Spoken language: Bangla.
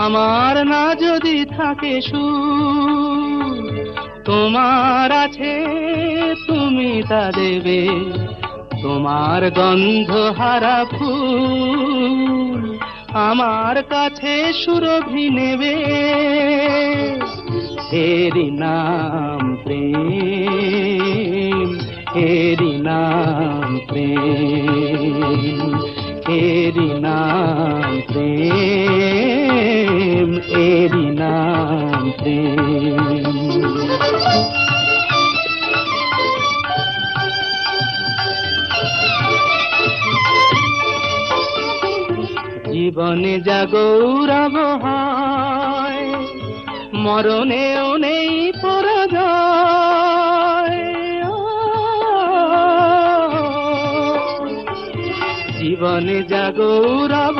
আমার না যদি থাকে সুর, তোমার আছে তুমি তা দেবে। তোমার গন্ধহারা ফুল আমার কাছে সুরভি নেবে। এরি নাম প্রেম, এরি নাম প্রেম, এরি নাম প্রেম, এরি নাম প্রেম। জীবনে যা গৌরব হয়, মরণেও নেই পরাজয়। জীবনে যা গৌরব